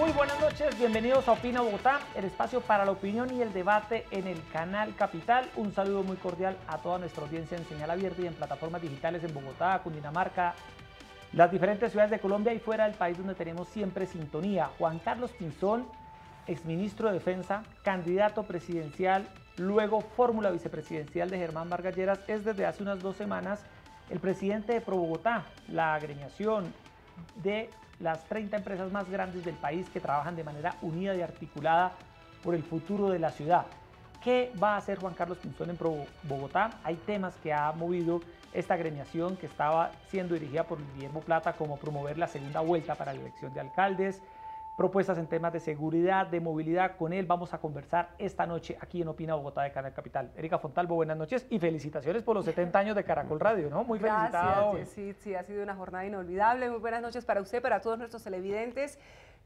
Muy buenas noches, bienvenidos a Opina Bogotá, el espacio para la opinión y el debate en el canal Capital. Un saludo muy cordial a toda nuestra audiencia en señal abierta y en plataformas digitales en Bogotá, Cundinamarca, las diferentes ciudades de Colombia y fuera del país donde tenemos siempre sintonía. Juan Carlos Pinzón, exministro de Defensa, candidato presidencial, luego fórmula vicepresidencial de Germán Vargas Lleras, es desde hace unas 2 semanas el presidente de ProBogotá, la agremiación de las 30 empresas más grandes del país que trabajan de manera unida y articulada por el futuro de la ciudad. ¿Qué va a hacer Juan Carlos Pinzón en ProBogotá? Hay temas que ha movido esta agremiación que estaba siendo dirigida por Guillermo Plata, como promover la segunda vuelta para la elección de alcaldes, propuestas en temas de seguridad, de movilidad. Con él vamos a conversar esta noche aquí en Opina Bogotá de Canal Capital. Erika Fontalvo, buenas noches y felicitaciones por los 70 años de Caracol Radio, ¿no? Muy felicitado. Gracias, sí, ha sido una jornada inolvidable. Muy buenas noches para usted, para todos nuestros televidentes.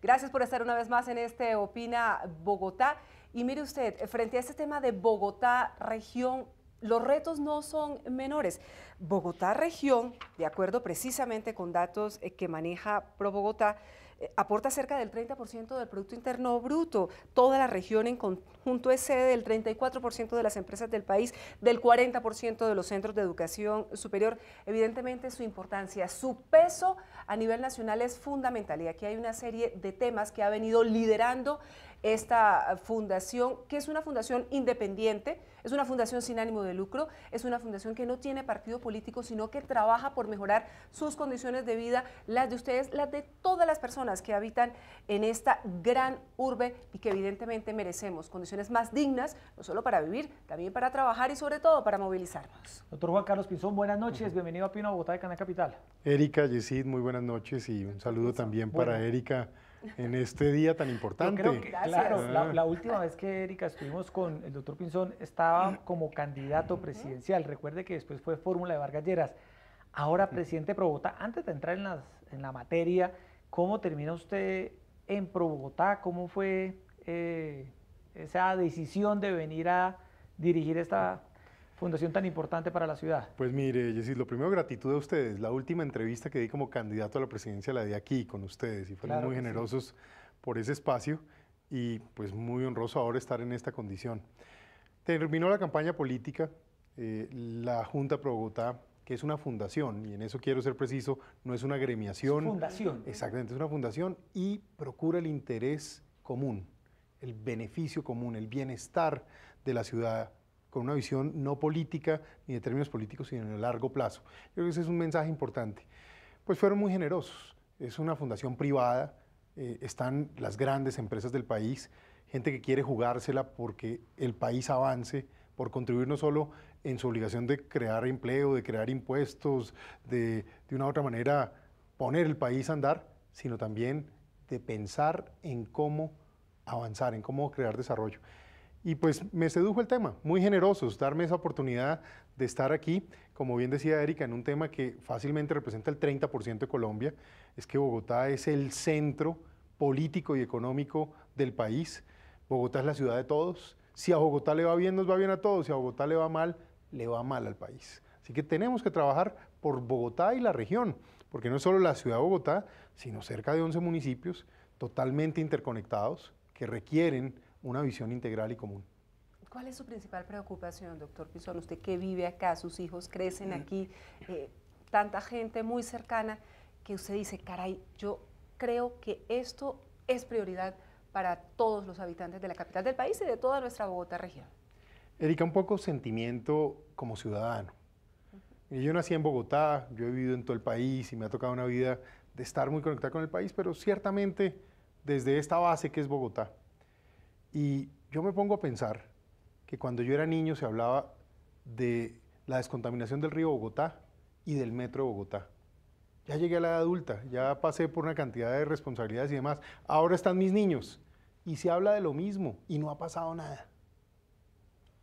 Gracias por estar una vez más en este Opina Bogotá. Y mire usted, frente a este tema de Bogotá región, los retos no son menores. Bogotá región, de acuerdo precisamente con datos que maneja ProBogotá, aporta cerca del 30% del Producto Interno Bruto. Toda la región en conjunto es sede del 34% de las empresas del país, del 40% de los centros de educación superior. Evidentemente su importancia, su peso a nivel nacional es fundamental y aquí hay una serie de temas que ha venido liderando esta fundación, que es una fundación independiente, es una fundación sin ánimo de lucro, es una fundación que no tiene partido político, sino que trabaja por mejorar sus condiciones de vida, las de ustedes, las de todas las personas que habitan en esta gran urbe y que evidentemente merecemos condiciones más dignas, no solo para vivir, también para trabajar y sobre todo para movilizarnos. Doctor Juan Carlos Pinzón, buenas noches, bienvenido a Opina Bogotá de Canal Capital. Erika, Yesid, muy buenas noches y un saludo también para Erika en este día tan importante. Yo creo que, claro, la última vez que Erika estuvimos con el doctor Pinzón estaba como candidato presidencial. Recuerde que después fue fórmula de Vargas Lleras. Ahora presidente de ProBogotá. Antes de entrar en la materia, ¿cómo termina usted en ProBogotá? ¿Cómo fue esa decisión de venir a dirigir esta fundación tan importante para la ciudad? Pues mire, Yesid, lo primero, gratitud a ustedes. La última entrevista que di como candidato a la presidencia la di aquí con ustedes y fueron muy generosos por ese espacio y pues muy honroso ahora estar en esta condición. Terminó la campaña política, la Junta ProBogotá, que es una fundación, y en eso quiero ser preciso, no es una agremiación. Es fundación. Exactamente, es una fundación y procura el interés común, el beneficio común, el bienestar de la ciudad, con una visión no política ni de términos políticos, sino en el largo plazo. Yo creo que ese es un mensaje importante. Pues fueron muy generosos, es una fundación privada, están las grandes empresas del país, gente que quiere jugársela porque el país avance, por contribuir no solo en su obligación de crear empleo, de crear impuestos, de una u otra manera poner el país a andar, sino también de pensar en cómo avanzar, en cómo crear desarrollo. Y pues me sedujo el tema, muy generosos, darme esa oportunidad de estar aquí, como bien decía Erika, en un tema que fácilmente representa el 30% de Colombia, es que Bogotá es el centro político y económico del país. Bogotá es la ciudad de todos. Si a Bogotá le va bien, nos va bien a todos. Si a Bogotá le va mal al país. Así que tenemos que trabajar por Bogotá y la región, porque no es solo la ciudad de Bogotá, sino cerca de 11 municipios totalmente interconectados que requieren una visión integral y común. ¿Cuál es su principal preocupación, doctor Pinzón? Usted que vive acá, sus hijos crecen aquí, tanta gente muy cercana, que usted dice, caray, yo creo que esto es prioridad para todos los habitantes de la capital del país y de toda nuestra Bogotá región. Erika, un poco sentimiento como ciudadano. Yo nací en Bogotá, yo he vivido en todo el país y me ha tocado una vida de estar muy conectada con el país, pero ciertamente desde esta base que es Bogotá. Y yo me pongo a pensar que cuando yo era niño se hablaba de la descontaminación del río Bogotá y del metro de Bogotá. Ya llegué a la edad adulta, ya pasé por una cantidad de responsabilidades y demás. Ahora están mis niños y se habla de lo mismo y no ha pasado nada.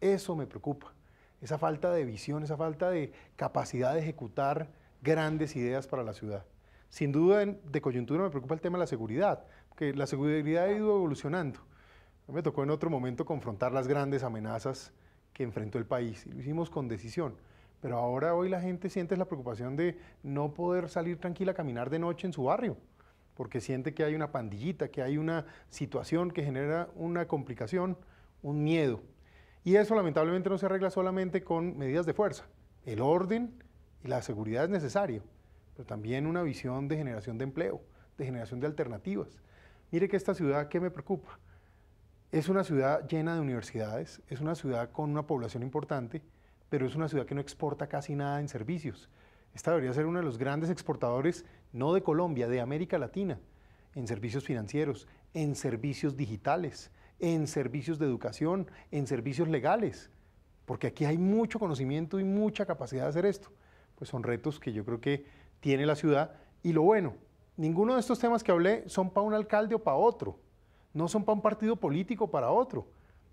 Eso me preocupa, esa falta de visión, esa falta de capacidad de ejecutar grandes ideas para la ciudad. Sin duda de coyuntura me preocupa el tema de la seguridad, porque la seguridad ha ido evolucionando. Me tocó en otro momento confrontar las grandes amenazas que enfrentó el país y lo hicimos con decisión. Pero ahora hoy la gente siente la preocupación de no poder salir tranquila a caminar de noche en su barrio, porque siente que hay una pandillita, que hay una situación que genera una complicación, un miedo. Y eso lamentablemente no se arregla solamente con medidas de fuerza. El orden y la seguridad es necesario, pero también una visión de generación de empleo, de generación de alternativas. Mire que esta ciudad, ¿qué me preocupa? Es una ciudad llena de universidades, es una ciudad con una población importante, pero es una ciudad que no exporta casi nada en servicios. Esta debería ser uno de los grandes exportadores, no de Colombia, de América Latina, en servicios financieros, en servicios digitales, en servicios de educación, en servicios legales, porque aquí hay mucho conocimiento y mucha capacidad de hacer esto. Pues son retos que yo creo que tiene la ciudad. Y lo bueno, ninguno de estos temas que hablé son para un alcalde o para otro, no son para un partido político o para otro,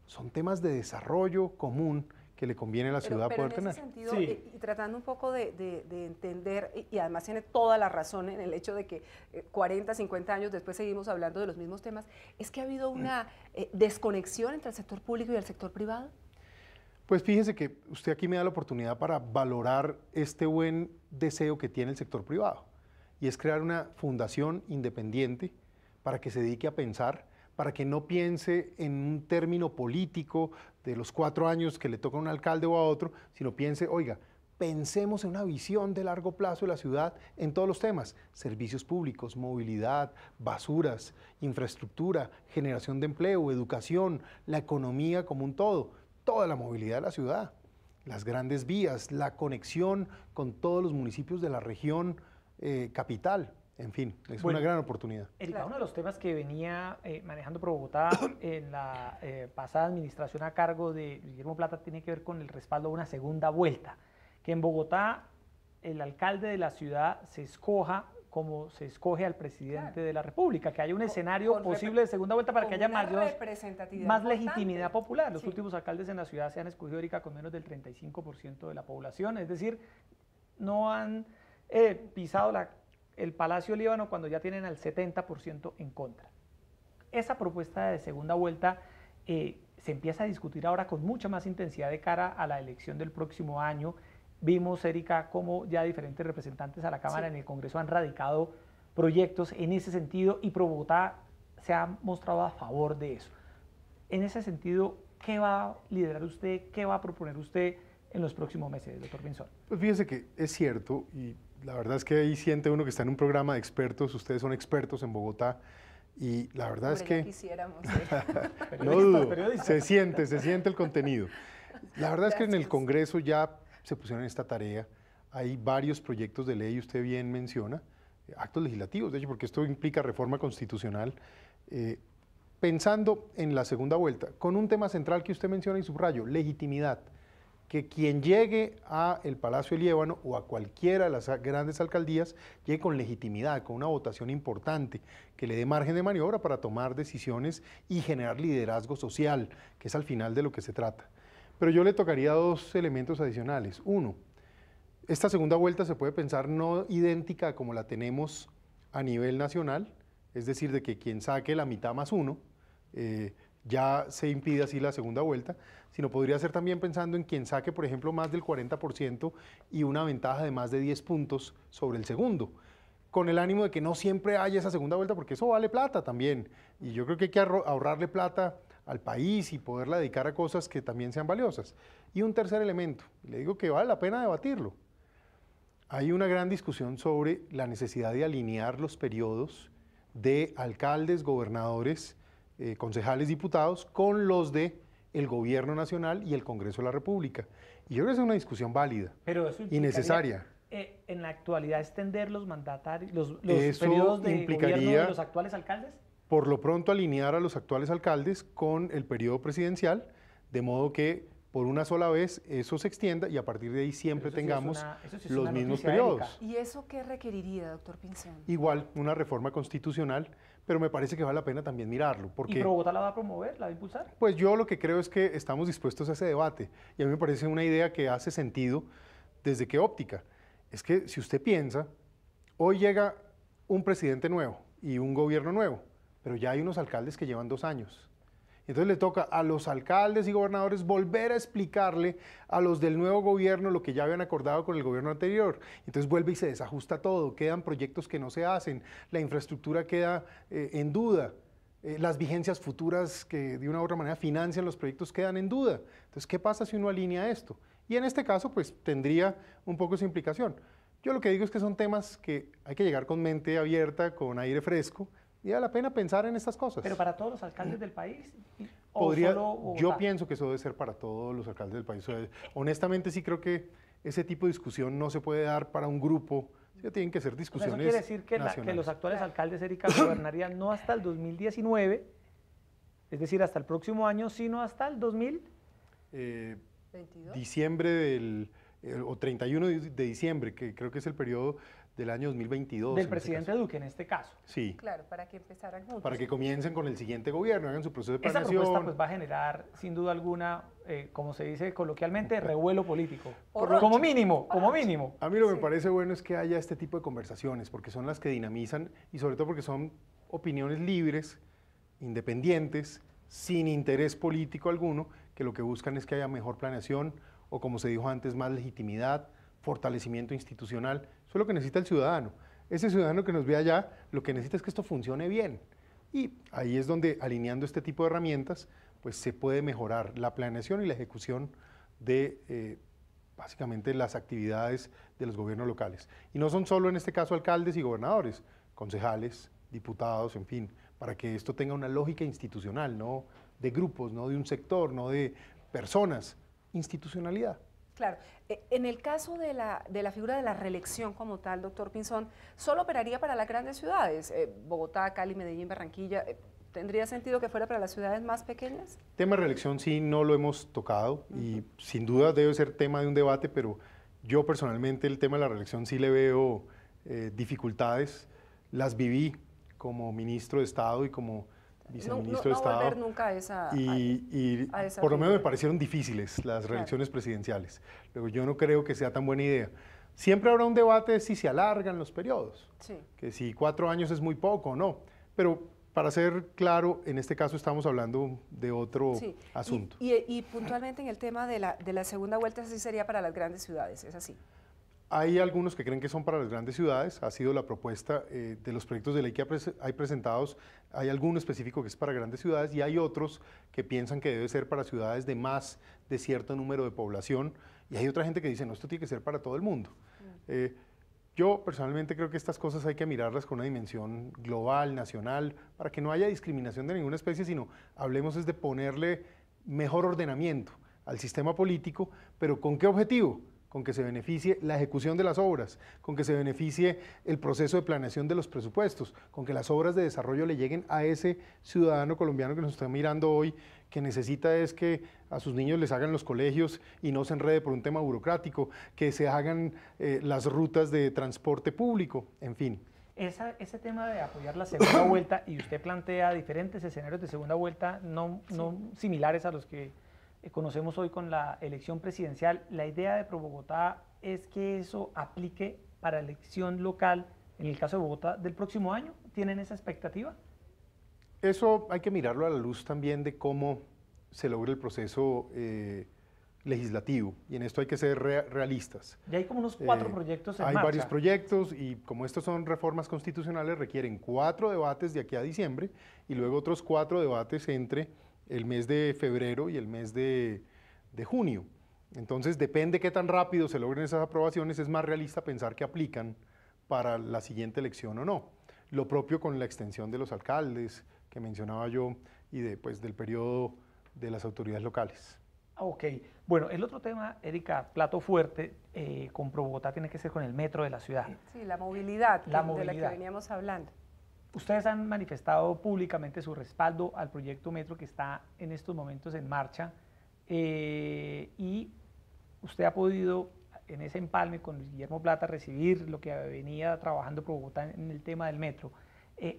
son temas de desarrollo común que le conviene a la ciudad poder tener. Pero en ese sentido, y tratando un poco de entender, y además tiene toda la razón en el hecho de que 40, 50 años después seguimos hablando de los mismos temas, ¿es que ha habido una desconexión entre el sector público y el sector privado? Pues fíjese que usted aquí me da la oportunidad para valorar este buen deseo que tiene el sector privado, y es crear una fundación independiente para que se dedique a pensar, para que no piense en un término político de los 4 años que le toca a un alcalde o a otro, sino piense, oiga, pensemos en una visión de largo plazo de la ciudad en todos los temas, servicios públicos, movilidad, basuras, infraestructura, generación de empleo, educación, la economía como un todo, toda la movilidad de la ciudad, las grandes vías, la conexión con todos los municipios de la región capital. En fin, es una gran oportunidad. Erika, uno de los temas que venía manejando Pro Bogotá en la pasada administración a cargo de Guillermo Plata tiene que ver con el respaldo a una segunda vuelta. Que en Bogotá el alcalde de la ciudad se escoja como se escoge al presidente de la República, que haya un escenario posible de segunda vuelta para que haya más legitimidad popular. Los últimos alcaldes en la ciudad se han escogido, Erika, con menos del 35% de la población, es decir, no han pisado el Palacio Líbano cuando ya tienen al 70% en contra. Esa propuesta de segunda vuelta se empieza a discutir ahora con mucha más intensidad de cara a la elección del próximo año. Vimos, Erika, cómo ya diferentes representantes a la Cámara en el Congreso han radicado proyectos en ese sentido y Pro Bogotá se ha mostrado a favor de eso. En ese sentido, ¿qué va a liderar usted? ¿Qué va a proponer usted en los próximos meses, doctor Pinzón? Pues fíjese que es cierto, y la verdad es que ahí siente uno que está en un programa de expertos, ustedes son expertos en Bogotá, y la verdad es que... Ya quisiéramos. No dudo, se siente el contenido. La verdad es que en el Congreso ya se pusieron en esta tarea, hay varios proyectos de ley, usted bien menciona, actos legislativos, de hecho, porque esto implica reforma constitucional, pensando en la segunda vuelta, con un tema central que usted menciona y subrayo, legitimidad. Que quien llegue a el Palacio de Líbano o a cualquiera de las grandes alcaldías llegue con legitimidad, con una votación importante, que le dé margen de maniobra para tomar decisiones y generar liderazgo social, que es al final de lo que se trata. Pero yo le tocaría 2 elementos adicionales. Uno, esta segunda vuelta se puede pensar no idéntica como la tenemos a nivel nacional, es decir, de que quien saque la mitad más 1, ya se impide así la segunda vuelta, sino podría ser también pensando en quien saque, por ejemplo, más del 40% y una ventaja de más de 10 puntos sobre el segundo, con el ánimo de que no siempre haya esa segunda vuelta, porque eso vale plata también, y yo creo que hay que ahorrarle plata al país y poderla dedicar a cosas que también sean valiosas. Y un tercer elemento, le digo que vale la pena debatirlo. Hay una gran discusión sobre la necesidad de alinear los periodos de alcaldes, gobernadores, concejales, diputados, con los de el Gobierno Nacional y el Congreso de la República. Y yo creo que es una discusión válida y necesaria. ¿En la actualidad extender los mandatarios, los periodos de gobierno de los actuales alcaldes? Por lo pronto alinear a los actuales alcaldes con el periodo presidencial, de modo que por una sola vez eso se extienda y a partir de ahí siempre tengamos los mismos periodos. ¿Y eso qué requeriría, doctor Pinzón? Igual, una reforma constitucional, pero me parece que vale la pena también mirarlo. Porque, ¿Y Pro Bogotá la va a promover, la va a impulsar? Pues yo lo que creo es que estamos dispuestos a ese debate y a mí me parece una idea que hace sentido. ¿Desde qué óptica? Es que si usted piensa, hoy llega un presidente nuevo y un gobierno nuevo, pero ya hay unos alcaldes que llevan 2 años. Entonces le toca a los alcaldes y gobernadores volver a explicarle a los del nuevo gobierno lo que ya habían acordado con el gobierno anterior. Entonces vuelve y se desajusta todo, quedan proyectos que no se hacen, la infraestructura queda en duda. Las vigencias futuras que de una u otra manera financian los proyectos quedan en duda. Entonces, ¿qué pasa si uno alinea esto? Y en este caso, pues tendría un poco esa implicación. Yo lo que digo es que son temas que hay que llegar con mente abierta, con aire fresco, y vale la pena pensar en estas cosas. ¿Pero para todos los alcaldes del país? Yo pienso que eso debe ser para todos los alcaldes del país. Honestamente, sí creo que ese tipo de discusión no se puede dar para un grupo. Ya tienen que ser discusiones. Eso quiere decir que los actuales alcaldes, Erika, gobernarían no hasta el 2019, es decir, hasta el próximo año, sino hasta el 2022. Diciembre o 31 de diciembre, que creo que es el periodo del año 2022. Del presidente Duque, en este caso. Sí. Claro, para que empezaran juntos. Para que comiencen con el siguiente gobierno, hagan su proceso de planeación. Esta propuesta pues, va a generar, sin duda alguna, como se dice coloquialmente, revuelo político. Como mínimo. A mí lo que me parece bueno es que haya este tipo de conversaciones, porque son las que dinamizan y sobre todo porque son opiniones libres, independientes, sin interés político alguno, que lo que buscan es que haya mejor planeación o, como se dijo antes, más legitimidad, fortalecimiento institucional. Eso es lo que necesita el ciudadano. Ese ciudadano que nos ve allá, lo que necesita es que esto funcione bien. Y ahí es donde, alineando este tipo de herramientas, pues se puede mejorar la planeación y la ejecución de, básicamente, las actividades de los gobiernos locales. Y no son solo, en este caso, alcaldes y gobernadores, concejales, diputados, en fin, para que esto tenga una lógica institucional, no de grupos, no de un sector, no de personas, institucionalidad. Claro. En el caso de la figura de la reelección como tal, doctor Pinzón, ¿solo operaría para las grandes ciudades? Bogotá, Cali, Medellín, Barranquilla. ¿Tendría sentido que fuera para las ciudades más pequeñas? Tema de reelección sí no lo hemos tocado y sin duda debe ser tema de un debate, pero yo personalmente el tema de la reelección sí le veo dificultades. Las viví como ministro de Estado y como viceministro de Estado. No volver nunca a esa por lo menos me parecieron difíciles las reelecciones presidenciales. Luego yo no creo que sea tan buena idea. Siempre habrá un debate de si se alargan los periodos, que si 4 años es muy poco o no, pero para ser claro, en este caso estamos hablando de otro asunto. Y puntualmente en el tema de la segunda vuelta, sí sería para las grandes ciudades, ¿es así? Hay algunos que creen que son para las grandes ciudades, ha sido la propuesta de los proyectos de ley que hay presentados, hay alguno específico que es para grandes ciudades y hay otros que piensan que debe ser para ciudades de más de cierto número de población y hay otra gente que dice, no, esto tiene que ser para todo el mundo. Yo personalmente creo que estas cosas hay que mirarlas con una dimensión global, nacional, para que no haya discriminación de ninguna especie, sino hablemos es de ponerle mejor ordenamiento al sistema político, pero ¿con qué objetivo? Con que se beneficie la ejecución de las obras, con que se beneficie el proceso de planeación de los presupuestos, con que las obras de desarrollo le lleguen a ese ciudadano colombiano que nos está mirando hoy, que necesita es que a sus niños les hagan los colegios y no se enrede por un tema burocrático, que se hagan las rutas de transporte público, en fin. Ese tema de apoyar la segunda vuelta, y usted plantea diferentes escenarios de segunda vuelta, no similares a los que conocemos hoy con la elección presidencial. La idea de ProBogotá es que eso aplique para elección local, en el caso de Bogotá, del próximo año. ¿Tienen esa expectativa? Eso hay que mirarlo a la luz también de cómo se logra el proceso legislativo, y en esto hay que ser realistas. Ya hay como unos 4 proyectos en marcha. Hay varios proyectos y como estos son reformas constitucionales, requieren 4 debates de aquí a diciembre y luego otros 4 debates entre el mes de febrero y el mes de junio. Entonces, depende qué tan rápido se logren esas aprobaciones, es más realista pensar que aplican para la siguiente elección o no. Lo propio con la extensión de los alcaldes, que mencionaba yo, y del periodo de las autoridades locales. Ok. Bueno, el otro tema, Erika, plato fuerte, con ProBogotá tiene que ser con el metro de la ciudad. Sí, la movilidad, de la que veníamos hablando. Ustedes han manifestado públicamente su respaldo al proyecto Metro que está en estos momentos en marcha y usted ha podido en ese empalme con Guillermo Plata recibir lo que venía trabajando ProBogotá en el tema del metro.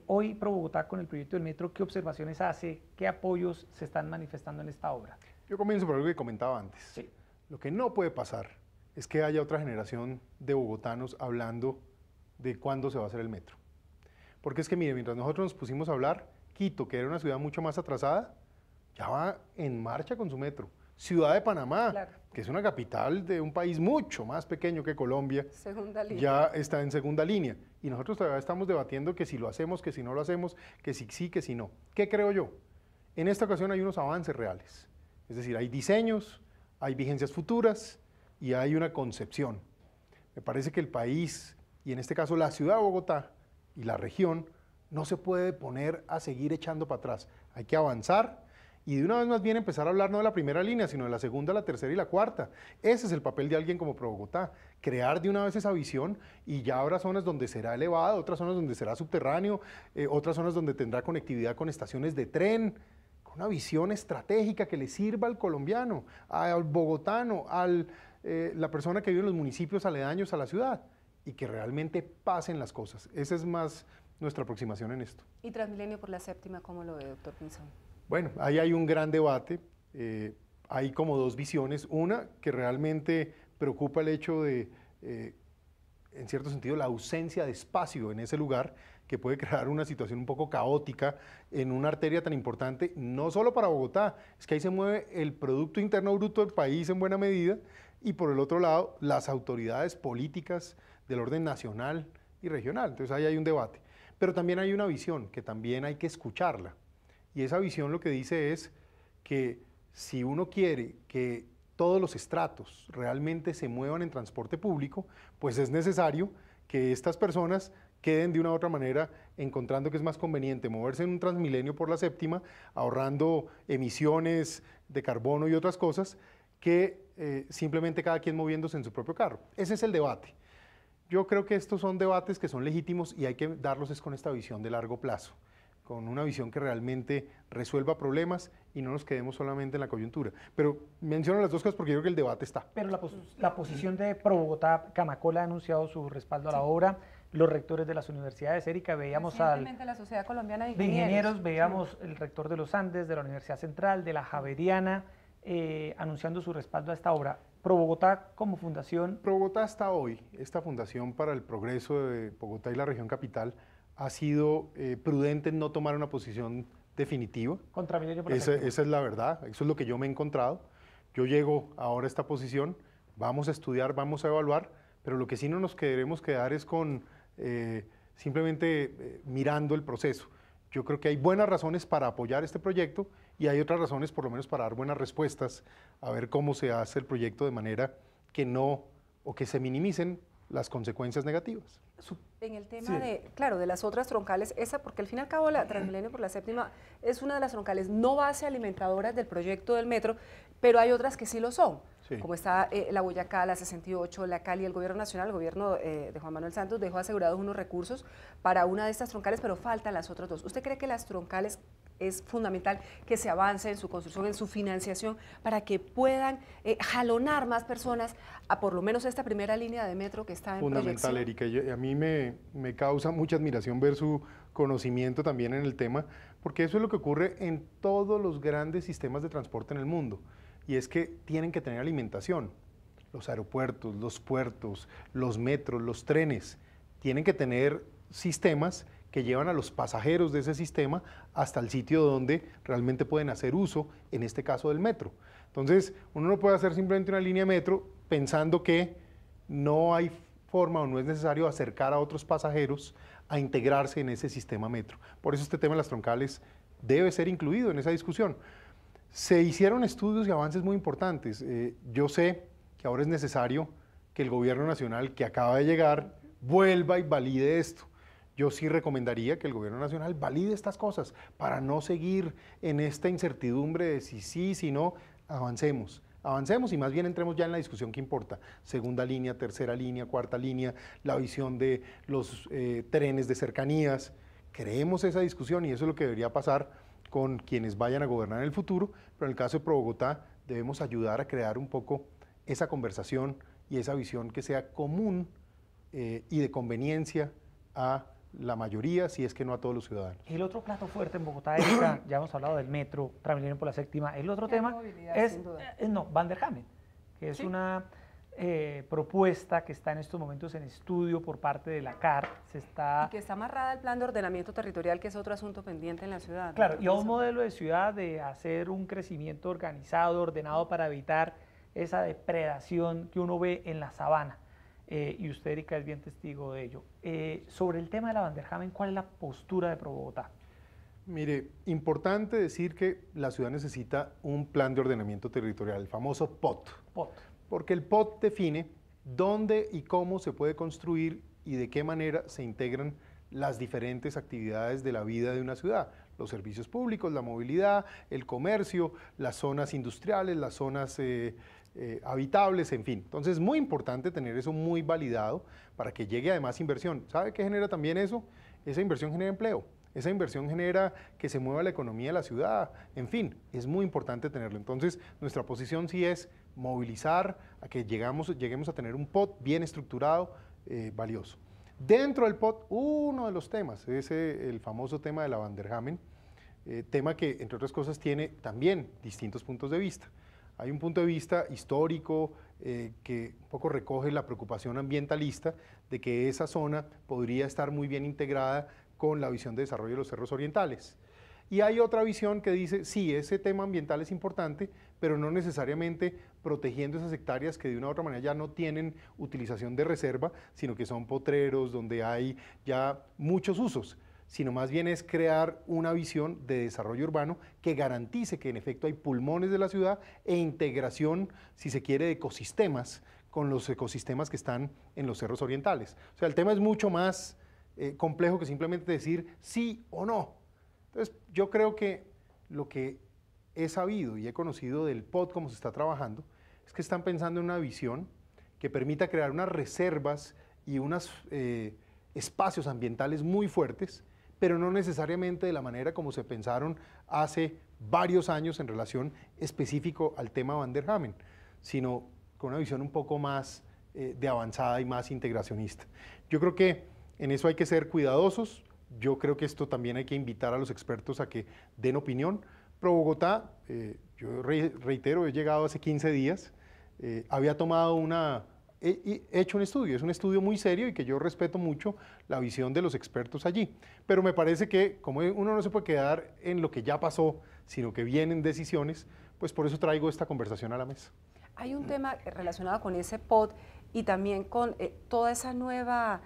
Hoy ProBogotá con el proyecto del metro, ¿qué observaciones hace? ¿Qué apoyos se están manifestando en esta obra? Yo comienzo por algo que comentaba antes. Sí. Lo que no puede pasar es que haya otra generación de bogotanos hablando de cuándo se va a hacer el metro. Porque es que, mire, mientras nosotros nos pusimos a hablar, Quito, que era una ciudad mucho más atrasada, ya va en marcha con su metro. Ciudad de Panamá, Claro. que es una capital de un país mucho más pequeño que Colombia, Segunda línea. ya está en segunda línea. Y nosotros todavía estamos debatiendo que si lo hacemos, que si no lo hacemos, que si sí, que si no. ¿Qué creo yo? En esta ocasión hay unos avances reales. Es decir, hay diseños, hay vigencias futuras y hay una concepción. Me parece que el país, y en este caso la ciudad de Bogotá y la región, no se puede poner a seguir echando para atrás. Hay que avanzar y de una vez más bien empezar a hablar no de la primera línea, sino de la segunda, la tercera y la cuarta. Ese es el papel de alguien como Pro Bogotá, crear de una vez esa visión y ya habrá zonas donde será elevado, otras zonas donde será subterráneo, otras zonas donde tendrá conectividad con estaciones de tren, con una visión estratégica que le sirva al colombiano, al bogotano, la persona que vive en los municipios aledaños a la ciudad y que realmente pasen las cosas. Esa es más nuestra aproximación en esto. ¿Y Transmilenio por la séptima, cómo lo ve, doctor Pinzón? Bueno, ahí hay un gran debate, hay como dos visiones, una que realmente preocupa el hecho de, en cierto sentido, la ausencia de espacio en ese lugar, que puede crear una situación un poco caótica en una arteria tan importante, no solo para Bogotá, es que ahí se mueve el Producto Interno Bruto del país en buena medida, y por el otro lado, las autoridades políticas del orden nacional y regional, entonces ahí hay un debate. Pero también hay una visión que también hay que escucharla. Y esa visión lo que dice es que si uno quiere que todos los estratos realmente se muevan en transporte público, pues es necesario que estas personas queden de una u otra manera encontrando que es más conveniente moverse en un Transmilenio por la séptima, ahorrando emisiones de carbono y otras cosas, que simplemente cada quien moviéndose en su propio carro. Ese es el debate. Yo creo que estos son debates que son legítimos y hay que darlos es con esta visión de largo plazo, con una visión que realmente resuelva problemas y no nos quedemos solamente en la coyuntura. Pero menciono las dos cosas porque yo creo que el debate está. Pero la posición de Pro Bogotá, Camacola ha anunciado su respaldo a la obra, los rectores de las universidades, Erika, veíamos la Sociedad Colombiana de de Ingenieros. ingenieros, veíamos el rector de los Andes, de la Universidad Central, de la Javeriana, anunciando su respaldo a esta obra. Pro Bogotá como fundación. Pro Bogotá hasta hoy, esta Fundación para el Progreso de Bogotá y la Región Capital, ha sido prudente en no tomar una posición definitiva. Contra Milenio por la Esa es la verdad, eso es lo que yo me he encontrado. Yo llego ahora a esta posición, vamos a estudiar, vamos a evaluar, pero lo que sí no nos queremos quedar es con simplemente mirando el proceso. Yo creo que hay buenas razones para apoyar este proyecto y hay otras razones por lo menos para dar buenas respuestas, a ver cómo se hace el proyecto de manera que no, o que se minimicen las consecuencias negativas. En el tema de las otras troncales, esa, porque al fin y al cabo la Transmilenio por la séptima es una de las troncales no base alimentadoras del proyecto del metro, pero hay otras que sí lo son, como está la Boyacá, la 68, la Cali. El gobierno nacional, el gobierno de Juan Manuel Santos dejó asegurados unos recursos para una de estas troncales, pero faltan las otras dos. ¿Usted cree que las troncales es fundamental que se avance en su construcción, en su financiación, para que puedan jalonar más personas a por lo menos esta primera línea de metro que está en Fundamental, proyección? Erika. A mí me causa mucha admiración ver su conocimiento también en el tema, porque eso es lo que ocurre en todos los grandes sistemas de transporte en el mundo, y es que tienen que tener alimentación. Los aeropuertos, los puertos, los metros, los trenes, tienen que tener sistemas que llevan a los pasajeros de ese sistema hasta el sitio donde realmente pueden hacer uso, en este caso del metro. Entonces, uno no puede hacer simplemente una línea de metro pensando que no hay forma o no es necesario acercar a otros pasajeros a integrarse en ese sistema metro. Por eso este tema de las troncales debe ser incluido en esa discusión. Se hicieron estudios y avances muy importantes. Yo sé que ahora es necesario que el gobierno nacional que acaba de llegar vuelva y valide esto. Yo sí recomendaría que el gobierno nacional valide estas cosas para no seguir en esta incertidumbre de si sí, si no. Avancemos y más bien entremos ya en la discusión que importa. Segunda línea, tercera línea, cuarta línea, la visión de los trenes de cercanías. Creemos esa discusión y eso es lo que debería pasar con quienes vayan a gobernar en el futuro, pero en el caso de Pro Bogotá debemos ayudar a crear un poco esa conversación y esa visión que sea común y de conveniencia a la mayoría, si es que no a todos los ciudadanos. El otro plato fuerte en Bogotá, Erika, ya hemos hablado del metro, Transmilenio por la séptima. El otro tema es Van der Hamen, que es una propuesta que está en estos momentos en estudio por parte de la CAR. Y que está amarrada al plan de ordenamiento territorial, que es otro asunto pendiente en la ciudad. Claro, y a un modelo de ciudad de hacer un crecimiento organizado, ordenado para evitar esa depredación que uno ve en la sabana. Y usted, Erika, es bien testigo de ello. Sobre el tema de la Vanderhamen, ¿cuál es la postura de ProBogotá? Mire, importante decir que la ciudad necesita un plan de ordenamiento territorial, el famoso POT. Porque el POT define dónde y cómo se puede construir y de qué manera se integran las diferentes actividades de la vida de una ciudad. Los servicios públicos, la movilidad, el comercio, las zonas industriales, las zonas habitables, en fin. Entonces es muy importante tener eso muy validado para que llegue además inversión. ¿Sabe qué genera también eso? Esa inversión genera empleo. Esa inversión genera que se mueva la economía de la ciudad, en fin, es muy importante tenerlo. Entonces, nuestra posición sí es movilizar a que lleguemos a tener un POT bien estructurado, valioso. Dentro del POT, uno de los temas es el famoso tema de la Vanderhamen, tema que, entre otras cosas, tiene también distintos puntos de vista. Hay un punto de vista histórico que un poco recoge la preocupación ambientalista de que esa zona podría estar muy bien integrada con la visión de desarrollo de los cerros orientales. Y hay otra visión que dice, sí, ese tema ambiental es importante, pero no necesariamente protegiendo esas hectáreas que de una u otra manera ya no tienen utilización de reserva, sino que son potreros donde hay ya muchos usos, sino más bien es crear una visión de desarrollo urbano que garantice que en efecto hay pulmones de la ciudad e integración, si se quiere, de ecosistemas con los ecosistemas que están en los cerros orientales. O sea, el tema es mucho más complejo que simplemente decir sí o no. Entonces, yo creo que lo que he sabido y he conocido del POT, como se está trabajando, es que están pensando en una visión que permita crear unas reservas y unos espacios ambientales muy fuertes, pero no necesariamente de la manera como se pensaron hace varios años en relación específico al tema Vanderhamen, sino con una visión un poco más de avanzada y más integracionista. Yo creo que en eso hay que ser cuidadosos. Yo creo que esto también hay que invitar a los expertos a que den opinión. ProBogotá, yo reitero, he llegado hace 15 días, había tomado he hecho un estudio, es un estudio muy serio y que yo respeto mucho la visión de los expertos allí. Pero me parece que como uno no se puede quedar en lo que ya pasó, sino que vienen decisiones, pues por eso traigo esta conversación a la mesa. Hay un tema relacionado con ese POT y también con toda esa nueva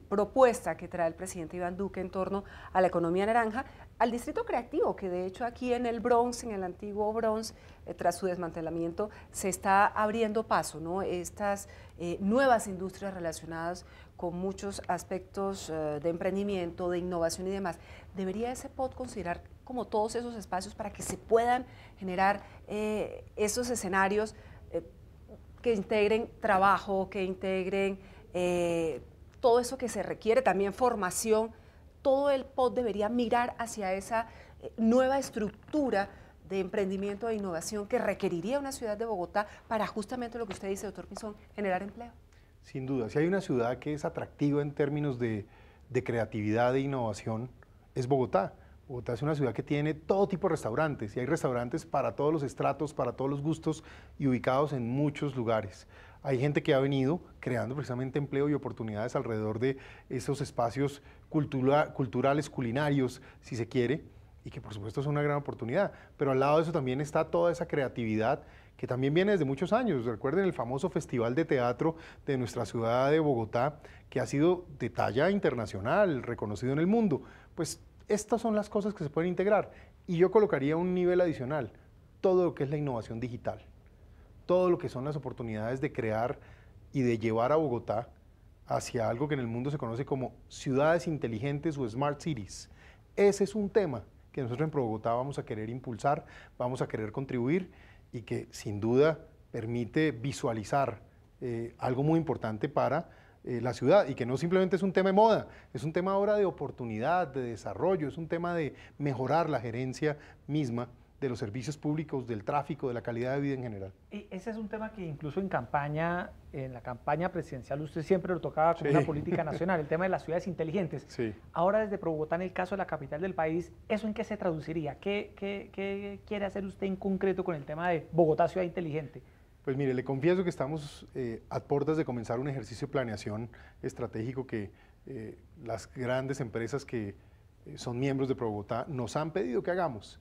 propuesta que trae el presidente Iván Duque en torno a la economía naranja, al distrito creativo, que de hecho aquí en el Bronx, en el antiguo Bronx, tras su desmantelamiento, se está abriendo paso, ¿no? Estas nuevas industrias relacionadas con muchos aspectos de emprendimiento, de innovación y demás. ¿Debería ese POT considerar como todos esos espacios para que se puedan generar esos escenarios que integren trabajo, que integren todo eso que se requiere, también formación? Todo el POT debería mirar hacia esa nueva estructura de emprendimiento e innovación que requeriría una ciudad de Bogotá para justamente lo que usted dice, doctor Pinzón, generar empleo. Sin duda, si hay una ciudad que es atractiva en términos de creatividad e innovación, es Bogotá. Bogotá es una ciudad que tiene todo tipo de restaurantes y hay restaurantes para todos los estratos, para todos los gustos y ubicados en muchos lugares. Hay gente que ha venido creando precisamente empleo y oportunidades alrededor de esos espacios culturales, culinarios, si se quiere, y que por supuesto es una gran oportunidad. Pero al lado de eso también está toda esa creatividad que también viene desde muchos años. Recuerden el famoso Festival de Teatro de nuestra ciudad de Bogotá, que ha sido de talla internacional, reconocido en el mundo. Pues estas son las cosas que se pueden integrar. Y yo colocaría un nivel adicional, todo lo que es la innovación digital, todo lo que son las oportunidades de crear y de llevar a Bogotá hacia algo que en el mundo se conoce como ciudades inteligentes o smart cities. Ese es un tema que nosotros en ProBogotá vamos a querer impulsar, vamos a querer contribuir y que sin duda permite visualizar algo muy importante para la ciudad y que no simplemente es un tema de moda, es un tema ahora de oportunidad, de desarrollo, es un tema de mejorar la gerencia misma de los servicios públicos, del tráfico, de la calidad de vida en general. Y ese es un tema que incluso en la campaña presidencial usted siempre lo tocaba como una política nacional, el tema de las ciudades inteligentes. Sí. Ahora desde ProBogotá, en el caso de la capital del país, ¿eso en qué se traduciría? ¿Qué quiere hacer usted en concreto con el tema de Bogotá ciudad inteligente? Pues mire, le confieso que estamos a puertas de comenzar un ejercicio de planeación estratégico que las grandes empresas que son miembros de ProBogotá nos han pedido que hagamos.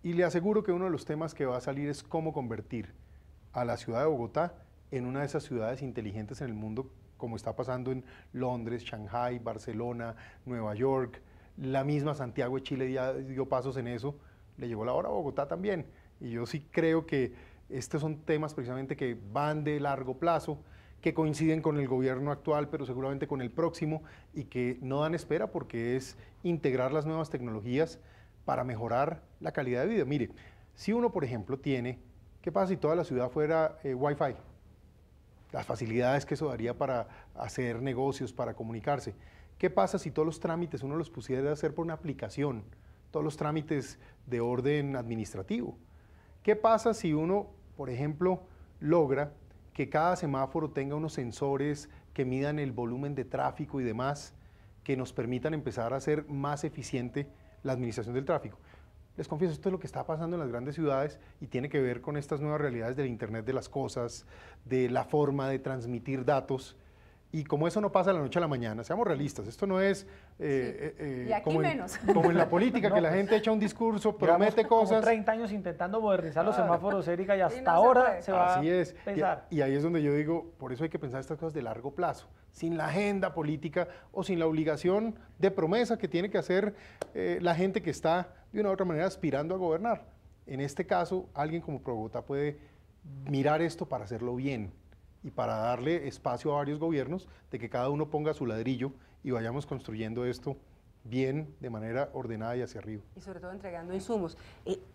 Y le aseguro que uno de los temas que va a salir es cómo convertir a la ciudad de Bogotá en una de esas ciudades inteligentes en el mundo, como está pasando en Londres, Shanghai, Barcelona, Nueva York. La misma Santiago de Chile ya dio pasos en eso, le llegó la hora a Bogotá también. Y yo sí creo que estos son temas precisamente que van de largo plazo, que coinciden con el gobierno actual, pero seguramente con el próximo, y que no dan espera porque es integrar las nuevas tecnologías para mejorar la calidad de vida. Mire, si uno, por ejemplo, tiene, ¿qué pasa si toda la ciudad fuera Wi-Fi? Las facilidades que eso daría para hacer negocios, para comunicarse. ¿Qué pasa si todos los trámites uno los pusiera a hacer por una aplicación? Todos los trámites de orden administrativo. ¿Qué pasa si uno, por ejemplo, logra que cada semáforo tenga unos sensores que midan el volumen de tráfico y demás, que nos permitan empezar a hacer más eficiente la administración del tráfico? Les confieso, esto es lo que está pasando en las grandes ciudades y tiene que ver con estas nuevas realidades del Internet de las cosas, de la forma de transmitir datos. Y como eso no pasa de la noche a la mañana, seamos realistas, esto no es y aquí como, menos. Como en la política, No, que la pues, gente echa un discurso, promete como cosas. 30 años intentando modernizar los semáforos, Erika, y hasta no se ahora puede. se va Así es. a pensar. Y ahí es donde yo digo, por eso hay que pensar estas cosas de largo plazo, sin la agenda política o sin la obligación de promesa que tiene que hacer la gente que está de una u otra manera aspirando a gobernar. En este caso, alguien como ProBogotá puede mirar esto para hacerlo bien y para darle espacio a varios gobiernos de que cada uno ponga su ladrillo y vayamos construyendo esto bien, de manera ordenada y hacia arriba. Y sobre todo entregando insumos.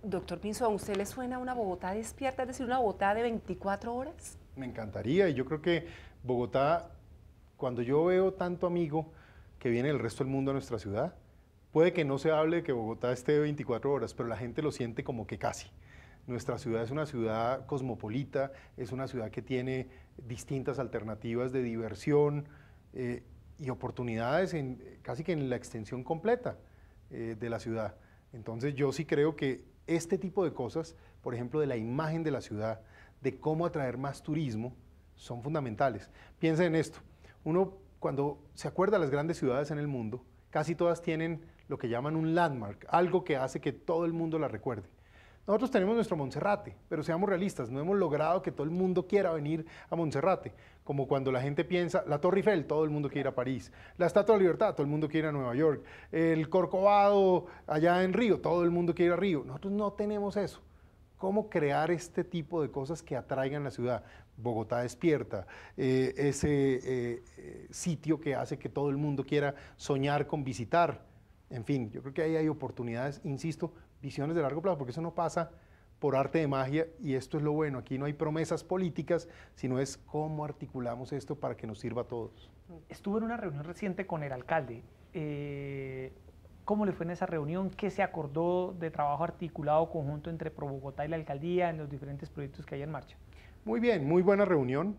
Doctor Pinzón, ¿a usted le suena una Bogotá despierta, es decir, una Bogotá de 24 horas? Me encantaría, y yo creo que Bogotá, cuando yo veo tanto amigo que viene del resto del mundo a nuestra ciudad, puede que no se hable de que Bogotá esté 24 horas, pero la gente lo siente como que casi. Nuestra ciudad es una ciudad cosmopolita, es una ciudad que tiene distintas alternativas de diversión y oportunidades casi que en la extensión completa de la ciudad. Entonces yo sí creo que este tipo de cosas, por ejemplo, de la imagen de la ciudad, de cómo atraer más turismo, son fundamentales. Piensen en esto, uno cuando se acuerda de las grandes ciudades en el mundo, casi todas tienen lo que llaman un landmark, algo que hace que todo el mundo la recuerde. Nosotros tenemos nuestro Monserrate, pero seamos realistas, no hemos logrado que todo el mundo quiera venir a Monserrate, como cuando la gente piensa, la Torre Eiffel, todo el mundo quiere ir a París, la Estatua de la Libertad, todo el mundo quiere ir a Nueva York, el Corcovado allá en Río, todo el mundo quiere ir a Río. Nosotros no tenemos eso. ¿Cómo crear este tipo de cosas que atraigan la ciudad? Bogotá despierta, ese sitio que hace que todo el mundo quiera soñar con visitar. En fin, yo creo que ahí hay oportunidades, insisto, visiones de largo plazo, porque eso no pasa por arte de magia, y esto es lo bueno, aquí no hay promesas políticas, sino es cómo articulamos esto para que nos sirva a todos. Estuve en una reunión reciente con el alcalde. ¿Cómo le fue en esa reunión? ¿Qué se acordó de trabajo articulado conjunto entre ProBogotá y la alcaldía en los diferentes proyectos que hay en marcha? Muy bien, muy buena reunión.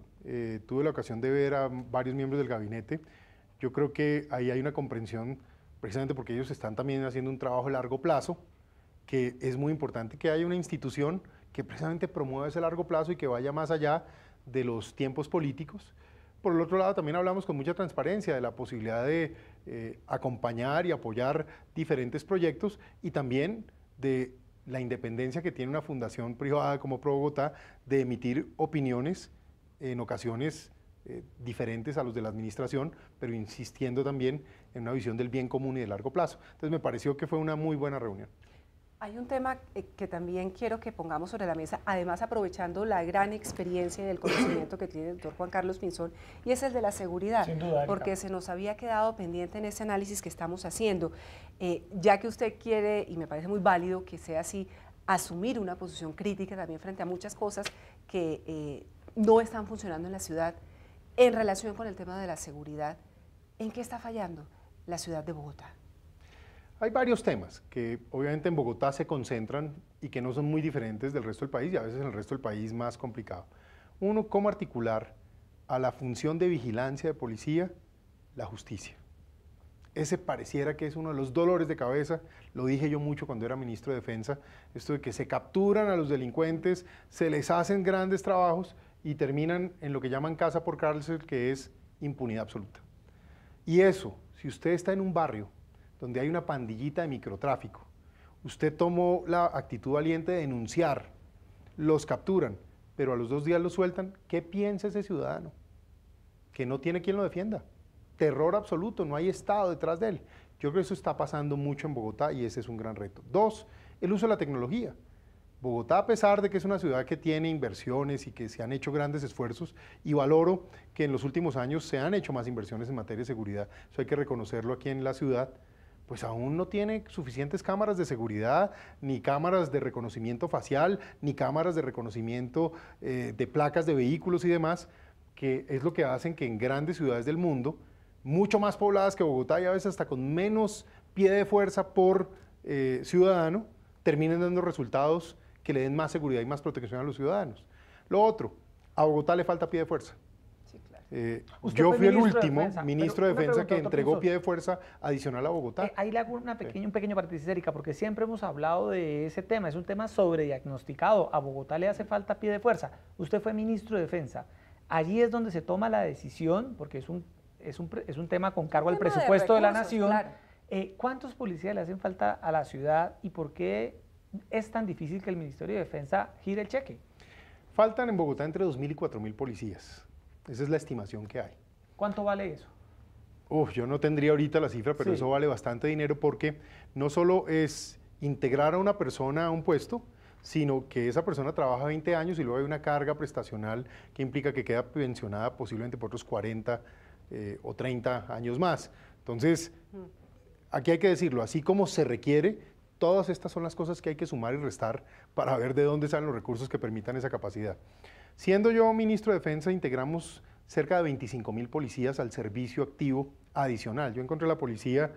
Tuve la ocasión de ver a varios miembros del gabinete. Yo creo que ahí hay una comprensión, precisamente porque ellos están también haciendo un trabajo a largo plazo, que es muy importante que haya una institución que precisamente promueva ese largo plazo y que vaya más allá de los tiempos políticos. Por el otro lado, también hablamos con mucha transparencia de la posibilidad de acompañar y apoyar diferentes proyectos, y también de la independencia que tiene una fundación privada como ProBogotá de emitir opiniones en ocasiones diferentes a los de la administración, pero insistiendo también en una visión del bien común y de largo plazo. Entonces me pareció que fue una muy buena reunión. Hay un tema que también quiero que pongamos sobre la mesa, además aprovechando la gran experiencia y el conocimiento que tiene el doctor Juan Carlos Pinzón, y es el de la seguridad. Sin duda, Erika. Porque se nos había quedado pendiente en ese análisis que estamos haciendo. Ya que usted quiere, y me parece muy válido que sea así, asumir una posición crítica también frente a muchas cosas que no están funcionando en la ciudad, en relación con el tema de la seguridad, ¿en qué está fallando la ciudad de Bogotá? Hay varios temas que obviamente en Bogotá se concentran y que no son muy diferentes del resto del país, y a veces en el resto del país más complicado. Uno, cómo articular a la función de vigilancia de policía la justicia. ese pareciera que es uno de los dolores de cabeza, lo dije yo mucho cuando era ministro de Defensa, esto de que se capturan a los delincuentes, se les hacen grandes trabajos y terminan en lo que llaman casa por cárcel, que es impunidad absoluta. Y eso, si usted está en un barrio donde hay una pandillita de microtráfico, usted tomó la actitud valiente de denunciar, los capturan, pero a los 2 días los sueltan, ¿qué piensa ese ciudadano? Que no tiene quien lo defienda. Terror absoluto, no hay Estado detrás de él. Yo creo que eso está pasando mucho en Bogotá y ese es un gran reto. 2, el uso de la tecnología. Bogotá, a pesar de que es una ciudad que tiene inversiones y que se han hecho grandes esfuerzos, y valoro que en los últimos años se han hecho más inversiones en materia de seguridad, eso hay que reconocerlo aquí en la ciudad, pues aún no tiene suficientes cámaras de seguridad, ni cámaras de reconocimiento facial, ni cámaras de reconocimiento de placas de vehículos y demás, que es lo que hacen que en grandes ciudades del mundo, mucho más pobladas que Bogotá y a veces hasta con menos pie de fuerza por ciudadano, terminen dando resultados que le den más seguridad y más protección a los ciudadanos. Lo otro, a Bogotá le falta pie de fuerza. Sí, claro. Yo fui el último defensa, ministro de Defensa que doctor entregó Pinzón, pie de fuerza adicional a Bogotá. ahí le hago un pequeño paréntesis, Erika, porque siempre hemos hablado de ese tema, es un tema sobrediagnosticado. A Bogotá le hace falta pie de fuerza. Usted fue ministro de Defensa. Allí es donde se toma la decisión, porque es un tema con cargo al presupuesto de la nación. Claro. ¿Cuántos policías le hacen falta a la ciudad y por qué es tan difícil que el Ministerio de Defensa gire el cheque? Faltan en Bogotá entre 2.000 y 4.000 policías. Esa es la estimación que hay. ¿Cuánto vale eso? Yo no tendría ahorita la cifra, pero Sí. eso vale bastante dinero porque no solo es integrar a una persona a un puesto, sino que esa persona trabaja 20 años y luego hay una carga prestacional que implica que queda pensionada posiblemente por otros 40 o 30 años más. Entonces, aquí hay que decirlo, así como se requiere, todas estas son las cosas que hay que sumar y restar para ver de dónde salen los recursos que permitan esa capacidad. Siendo yo ministro de Defensa, integramos cerca de 25.000 policías al servicio activo adicional. Yo encontré la policía,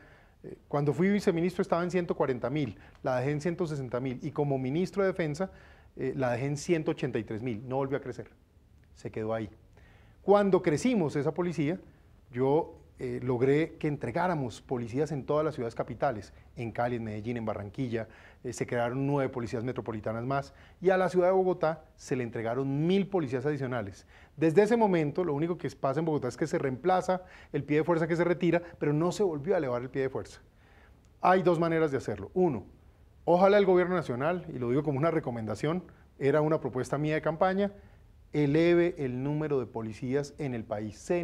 cuando fui viceministro estaba en 140.000, la dejé en 160.000 y como ministro de Defensa la dejé en 183.000, no volvió a crecer, se quedó ahí. Cuando crecimos esa policía, yo logré que entregáramos policías en todas las ciudades capitales, en Cali, en Medellín, en Barranquilla, se crearon 9 policías metropolitanas más y a la ciudad de Bogotá se le entregaron 1.000 policías adicionales. Desde ese momento lo único que pasa en Bogotá es que se reemplaza el pie de fuerza que se retira, pero no se volvió a elevar el pie de fuerza. Hay 2 maneras de hacerlo. Uno, ojalá el gobierno nacional, y lo digo como una recomendación, era una propuesta mía de campaña, eleve el número de policías en el país. Se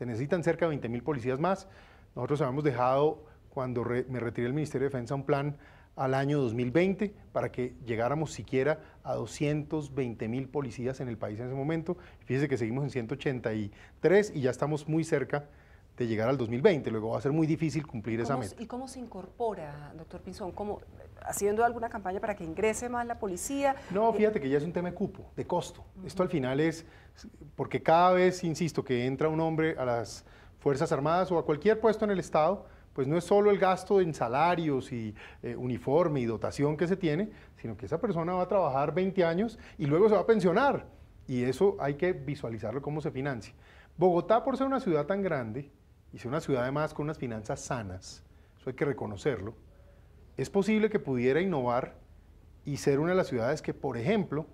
necesitan cerca de 20.000 policías más. Nosotros habíamos dejado, cuando me retiré del Ministerio de Defensa, un plan al año 2020 para que llegáramos siquiera a 220.000 policías en el país en ese momento. Fíjese que seguimos en 183 y ya estamos muy cerca de llegar al 2020. Luego va a ser muy difícil cumplir esa meta. ¿Y cómo se incorpora, doctor Pinzón? ¿Haciendo alguna campaña para que ingrese más la policía? No, fíjate que ya es un tema de cupo, de costo. Esto al final es, porque cada vez, insisto, que entra un hombre a las Fuerzas Armadas o a cualquier puesto en el Estado, pues no es solo el gasto en salarios y uniforme y dotación que se tiene, sino que esa persona va a trabajar 20 años y luego se va a pensionar. Y eso hay que visualizarlo cómo se financia. Bogotá, por ser una ciudad tan grande, y ser una ciudad además con unas finanzas sanas, eso hay que reconocerlo, es posible que pudiera innovar y ser una de las ciudades que, por ejemplo,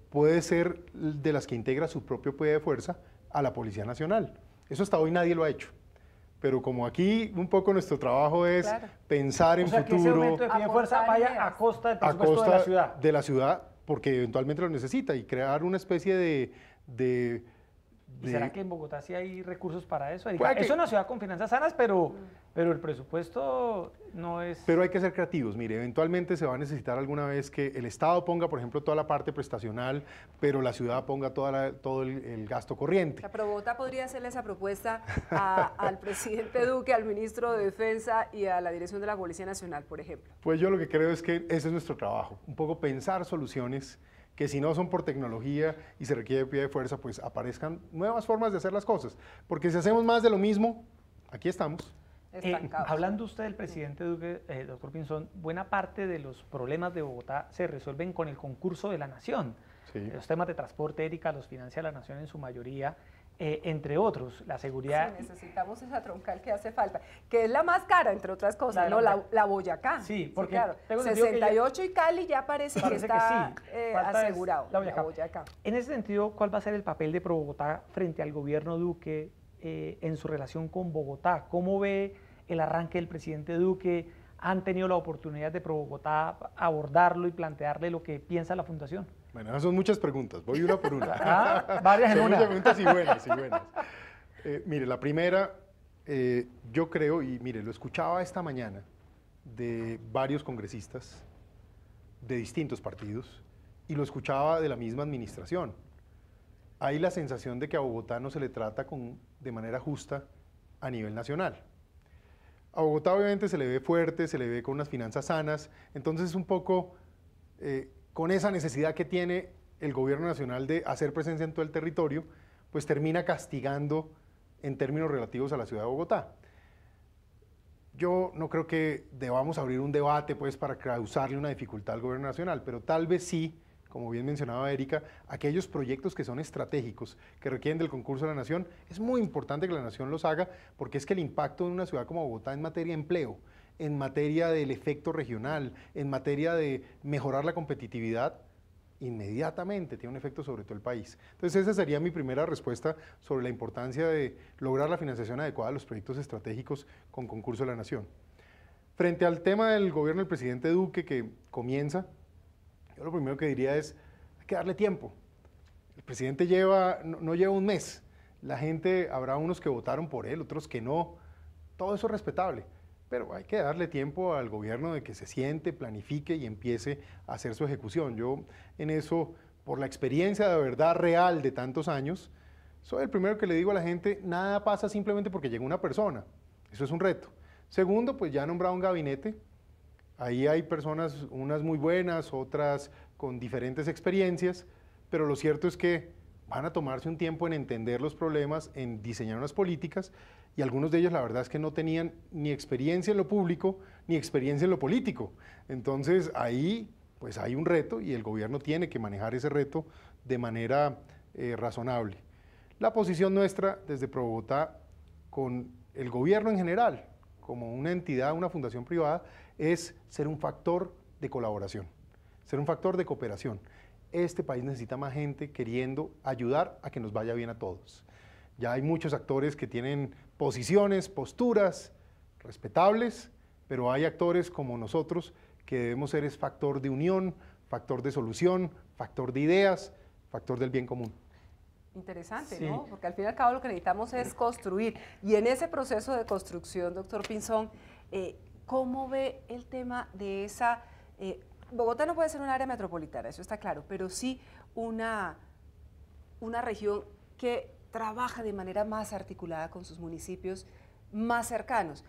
puede ser de las que integra su propio pie de fuerza a la Policía Nacional. Eso hasta hoy nadie lo ha hecho. Pero como aquí un poco nuestro trabajo es pensar en futuro, que ese aumento de pie de fuerza vaya a costa del presupuesto de la ciudad. De la ciudad, porque eventualmente lo necesita, y crear una especie de ¿Y será que en Bogotá sí hay recursos para eso? Puede que- Es una ciudad con finanzas sanas, pero el presupuesto no es... Pero hay que ser creativos. Mire, eventualmente se va a necesitar alguna vez que el Estado ponga, por ejemplo, toda la parte prestacional, pero la ciudad ponga todo el gasto corriente. Pero Bogotá podría hacerle esa propuesta al presidente Duque, al ministro de Defensa y a la dirección de la Policía Nacional, por ejemplo. Pues yo lo que creo es que ese es nuestro trabajo, un poco pensar soluciones que si no son por tecnología y se requiere pie de fuerza, pues aparezcan nuevas formas de hacer las cosas. Porque si hacemos más de lo mismo, aquí estamos. Estancados. Hablando usted del presidente Duque, doctor Pinzón, buena parte de los problemas de Bogotá se resuelven con el concurso de la Nación. Sí. Los temas de transporte, Erika, los financia la Nación en su mayoría. entre otros, la seguridad. Sí, necesitamos esa troncal que hace falta, que es la más cara, entre otras cosas, la Boyacá. Sí, porque claro, tengo 68 y Cali ya parece que está sí. asegurado. La Boyacá. En ese sentido, ¿cuál va a ser el papel de ProBogotá frente al gobierno Duque en su relación con Bogotá? ¿Cómo ve el arranque del presidente Duque? ¿Han tenido la oportunidad de ProBogotá abordarlo y plantearle lo que piensa la Fundación? Bueno, son muchas preguntas, voy una por una. Varias en son una. Muchas preguntas y buenas, y buenas. Mire, la primera, yo creo, y mire, lo escuchaba esta mañana de varios congresistas de distintos partidos y lo escuchaba de la misma administración. Hay la sensación de que a Bogotá no se le trata de manera justa a nivel nacional. A Bogotá obviamente se le ve fuerte, se le ve con unas finanzas sanas, entonces es un poco con esa necesidad que tiene el gobierno nacional de hacer presencia en todo el territorio, pues termina castigando en términos relativos a la ciudad de Bogotá. Yo no creo que debamos abrir un debate pues, para causarle una dificultad al gobierno nacional, pero tal vez sí, como bien mencionaba Erika, aquellos proyectos que son estratégicos, que requieren del concurso de la Nación, es muy importante que la Nación los haga, porque es que el impacto de una ciudad como Bogotá en materia de empleo, en materia del efecto regional, en materia de mejorar la competitividad, inmediatamente tiene un efecto sobre todo el país. Entonces esa sería mi primera respuesta sobre la importancia de lograr la financiación adecuada de los proyectos estratégicos con concurso de la Nación. Frente al tema del gobierno del presidente Duque que comienza, yo lo primero que diría es, hay que darle tiempo. El presidente no lleva un mes. La gente, habrá unos que votaron por él, otros que no. Todo eso es respetable. Pero hay que darle tiempo al gobierno de que se siente, planifique y empiece a hacer su ejecución. Yo en eso, por la experiencia de verdad real de tantos años, soy el primero que le digo a la gente, nada pasa simplemente porque llega una persona. Eso es un reto. Segundo, pues ya ha nombrado un gabinete. Ahí hay personas, unas muy buenas, otras con diferentes experiencias, pero lo cierto es que van a tomarse un tiempo en entender los problemas, en diseñar unas políticas, y algunos de ellos la verdad es que no tenían ni experiencia en lo público, ni experiencia en lo político. Entonces ahí pues hay un reto y el gobierno tiene que manejar ese reto de manera razonable. La posición nuestra desde ProBogotá con el gobierno en general, como una entidad, una fundación privada, es ser un factor de colaboración, ser un factor de cooperación. Este país necesita más gente queriendo ayudar a que nos vaya bien a todos. Ya hay muchos actores que tienen posiciones, posturas respetables, pero hay actores como nosotros que debemos ser factor de unión, factor de solución, factor de ideas, factor del bien común. Interesante, sí, ¿no? Porque al fin y al cabo lo que necesitamos es construir. Y en ese proceso de construcción, doctor Pinzón, ¿cómo ve el tema de esa... Bogotá no puede ser un área metropolitana, eso está claro, pero sí una región que trabaja de manera más articulada con sus municipios más cercanos.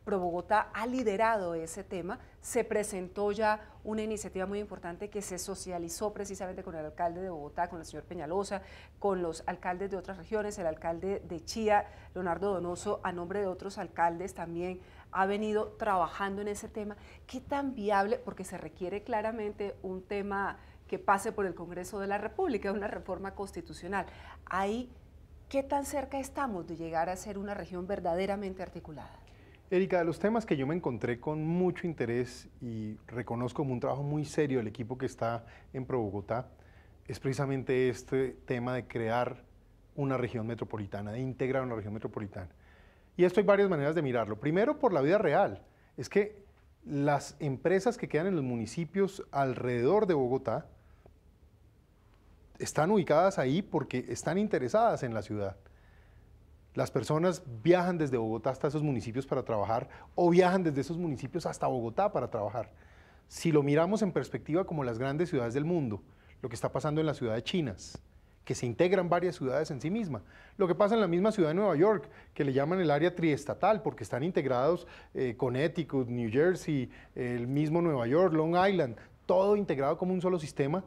ProBogotá ha liderado ese tema, se presentó ya una iniciativa muy importante que se socializó precisamente con el alcalde de Bogotá, con el señor Peñalosa, con los alcaldes de otras regiones, el alcalde de Chía, Leonardo Donoso, a nombre de otros alcaldes también ha venido trabajando en ese tema. ¿Qué tan viable? Porque se requiere claramente un tema que pase por el Congreso de la República, una reforma constitucional. Ahí, ¿qué tan cerca estamos de llegar a ser una región verdaderamente articulada? Erika, de los temas que yo me encontré con mucho interés y reconozco como un trabajo muy serio del equipo que está en ProBogotá, es precisamente este tema de crear una región metropolitana, de integrar una región metropolitana. Y esto hay varias maneras de mirarlo. Primero, por la vida real. Es que las empresas que quedan en los municipios alrededor de Bogotá están ubicadas ahí porque están interesadas en la ciudad. Las personas viajan desde Bogotá hasta esos municipios para trabajar o viajan desde esos municipios hasta Bogotá para trabajar. Si lo miramos en perspectiva como las grandes ciudades del mundo, lo que está pasando en las ciudades chinas, que se integran varias ciudades en sí mismas. Lo que pasa en la misma ciudad de Nueva York, que le llaman el área triestatal, porque están integrados Connecticut, New Jersey, el mismo Nueva York, Long Island, todo integrado como un solo sistema.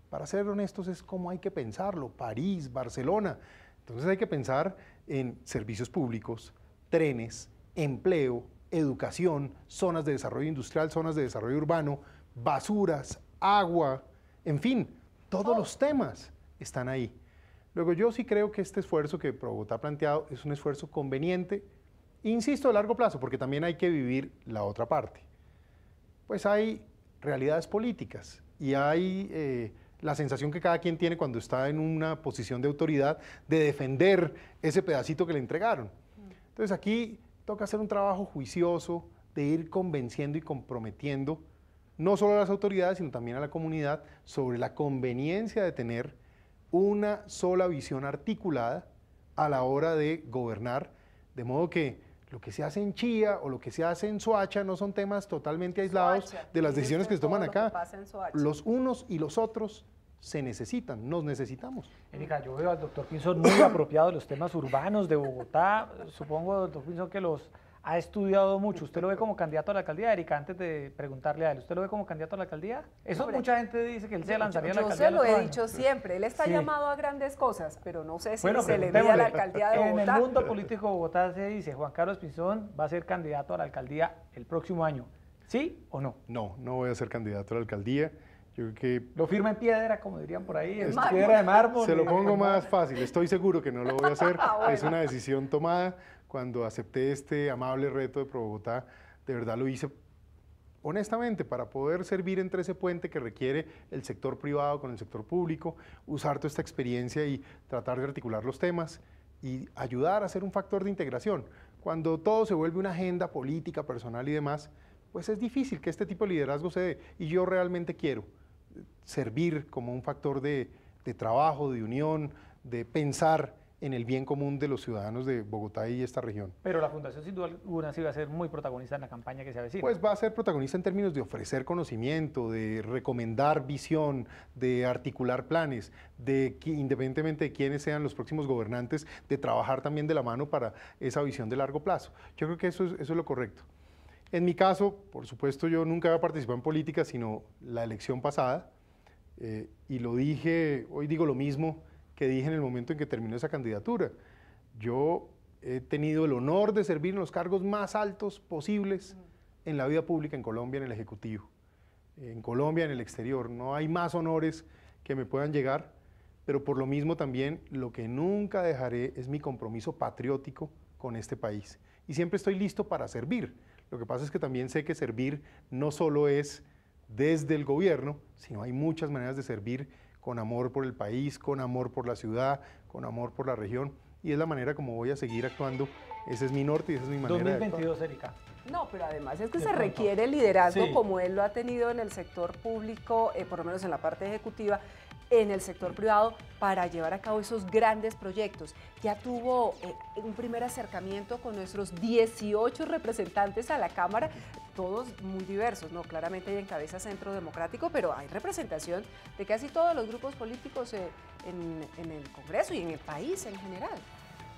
Para ser honestos, es como hay que pensarlo, París, Barcelona. Entonces hay que pensar en servicios públicos, trenes, empleo, educación, zonas de desarrollo industrial, zonas de desarrollo urbano, basuras, agua, en fin, todos los temas están ahí. Luego, yo sí creo que este esfuerzo que Bogotá ha planteado es un esfuerzo conveniente, insisto, a largo plazo, porque también hay que vivir la otra parte. Pues hay realidades políticas y hay la sensación que cada quien tiene cuando está en una posición de autoridad de defender ese pedacito que le entregaron. Entonces aquí toca hacer un trabajo juicioso de ir convenciendo y comprometiendo no solo a las autoridades, sino también a la comunidad sobre la conveniencia de tener una sola visión articulada a la hora de gobernar, de modo que lo que se hace en Chía o lo que se hace en Soacha no son temas totalmente aislados de las decisiones que se toman acá. Los unos y los otros se necesitan, nos necesitamos. Erika, yo veo al doctor Pinzón muy apropiado de los temas urbanos de Bogotá. Supongo, doctor Pinzón, que los ha estudiado mucho. ¿Usted lo ve como candidato a la alcaldía? Erika, antes de preguntarle a él, ¿usted lo ve como candidato a la alcaldía? Eso mucha gente dice que él se lanzaría a la alcaldía. Yo se lo he dicho siempre, él está llamado a grandes cosas, pero no sé si se le mide a la alcaldía de Bogotá. En el mundo político de Bogotá se dice, Juan Carlos Pinzón va a ser candidato a la alcaldía el próximo año. ¿Sí o no? No, no voy a ser candidato a la alcaldía. Yo creo que... Lo firma en piedra, como dirían por ahí, en piedra de mármol. Se lo pongo más fácil, estoy seguro que no lo voy a hacer. Bueno. Es una decisión tomada. Cuando acepté este amable reto de Bogotá, de verdad lo hice honestamente para poder servir entre ese puente que requiere el sector privado con el sector público, usar toda esta experiencia y tratar de articular los temas y ayudar a ser un factor de integración. Cuando todo se vuelve una agenda política, personal y demás, pues es difícil que este tipo de liderazgo se dé. Y yo realmente quiero servir como un factor de trabajo, de unión, de pensar en el bien común de los ciudadanos de Bogotá y esta región. Pero la Fundación sin duda alguna sí va a ser muy protagonista en la campaña que se avecina. Pues va a ser protagonista en términos de ofrecer conocimiento, de recomendar visión, de articular planes, de que independientemente de quiénes sean los próximos gobernantes, de trabajar también de la mano para esa visión de largo plazo. Yo creo que eso es lo correcto. En mi caso, por supuesto, yo nunca había participado en política, sino la elección pasada, y lo dije, hoy digo lo mismo que dije en el momento en que terminó esa candidatura. Yo he tenido el honor de servir en los cargos más altos posibles en la vida pública en Colombia, en el Ejecutivo. En Colombia, en el exterior. No hay más honores que me puedan llegar, pero por lo mismo también lo que nunca dejaré es mi compromiso patriótico con este país. Y siempre estoy listo para servir. Lo que pasa es que también sé que servir no solo es desde el gobierno, sino hay muchas maneras de servir con amor por el país, con amor por la ciudad, con amor por la región, y es la manera como voy a seguir actuando. Ese es mi norte y esa es mi manera 2022, de Erika. No, pero además es que se requiere liderazgo como él lo ha tenido en el sector público, por lo menos en la parte ejecutiva, en el sector privado, para llevar a cabo esos grandes proyectos. Ya tuvo un primer acercamiento con nuestros 18 representantes a la Cámara, todos muy diversos, ¿no? Claramente hay en cabeza Centro Democrático, pero hay representación de casi todos los grupos políticos en el Congreso y en el país en general.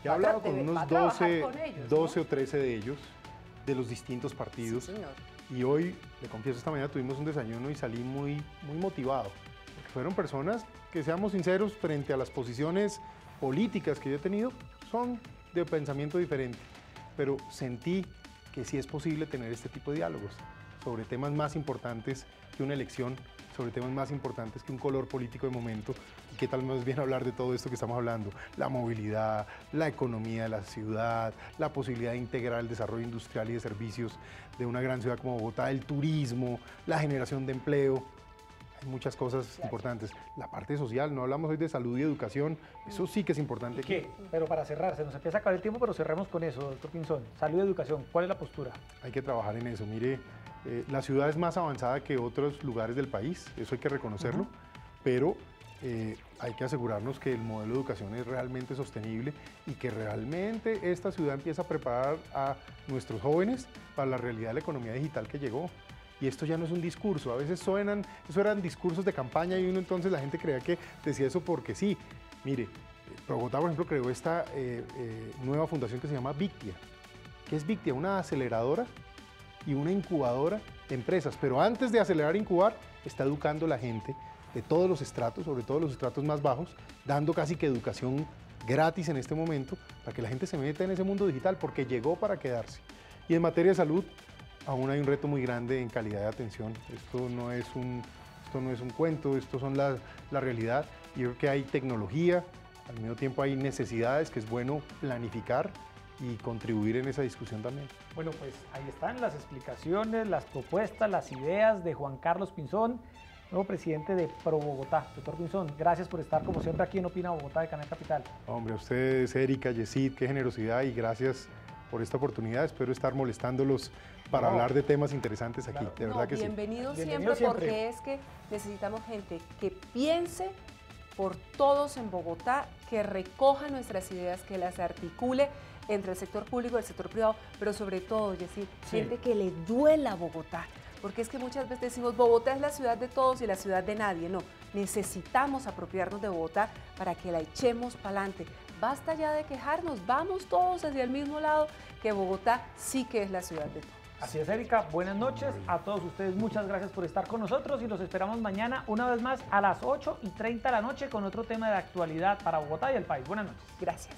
Ya he hablado con unos 12 o 13 de ellos, de los distintos partidos. Sí, señor. Y hoy, le confieso, esta mañana tuvimos un desayuno y salí muy motivado. Porque fueron personas que, seamos sinceros, frente a las posiciones políticas que yo he tenido, son de pensamiento diferente. Pero sentí que sí es posible tener este tipo de diálogos sobre temas más importantes que una elección, sobre temas más importantes que un color político de momento. Y qué tal más bien hablar de todo esto que estamos hablando: la movilidad, la economía de la ciudad, la posibilidad de integrar el desarrollo industrial y de servicios de una gran ciudad como Bogotá, el turismo, la generación de empleo. Hay muchas cosas importantes. La parte social, no hablamos hoy de salud y educación, eso sí que es importante. ¿Qué? Pero para cerrar, se nos empieza a acabar el tiempo, pero cerremos con eso, doctor Pinzón. Salud y educación, ¿cuál es la postura? Hay que trabajar en eso. Mire, la ciudad es más avanzada que otros lugares del país, eso hay que reconocerlo, pero hay que asegurarnos que el modelo de educación es realmente sostenible y que realmente esta ciudad empieza a preparar a nuestros jóvenes para la realidad de la economía digital que llegó. Y esto ya no es un discurso, a veces eso eran discursos de campaña y uno entonces la gente creía que decía eso porque sí. Mire, Bogotá, por ejemplo, creó esta nueva fundación que se llama Victia. ¿Qué es Victia? Una aceleradora y una incubadora de empresas, pero antes de acelerar e incubar, está educando a la gente de todos los estratos, sobre todo los estratos más bajos, dando casi que educación gratis en este momento, para que la gente se meta en ese mundo digital, porque llegó para quedarse. Y en materia de salud, aún hay un reto muy grande en calidad de atención. Esto no es un cuento, esto son la realidad. Yo creo que hay tecnología, Al mismo tiempo hay necesidades que es bueno planificar y contribuir en esa discusión también. Bueno, pues ahí están las explicaciones, las propuestas, las ideas de Juan Carlos Pinzón, nuevo presidente de Pro Bogotá. Doctor Pinzón, gracias por estar como siempre aquí en Opina Bogotá de Canal Capital. Hombre, a ustedes, Erika, Yesid, qué generosidad y gracias por esta oportunidad. Espero estar molestándolos para hablar de temas interesantes aquí, de verdad que sí. Bienvenido Bienvenido siempre, porque es que necesitamos gente que piense por todos en Bogotá, que recoja nuestras ideas, que las articule entre el sector público y el sector privado, pero sobre todo, Yesid, gente que le duela a Bogotá. Porque es que muchas veces decimos, Bogotá es la ciudad de todos y la ciudad de nadie. No, necesitamos apropiarnos de Bogotá para que la echemos para adelante. Basta ya de quejarnos, vamos todos hacia el mismo lado, que Bogotá sí que es la ciudad de todos. Así es, Erika, buenas noches a todos ustedes, muchas gracias por estar con nosotros y los esperamos mañana una vez más a las 8:30 de la noche con otro tema de actualidad para Bogotá y el país. Buenas noches. Gracias.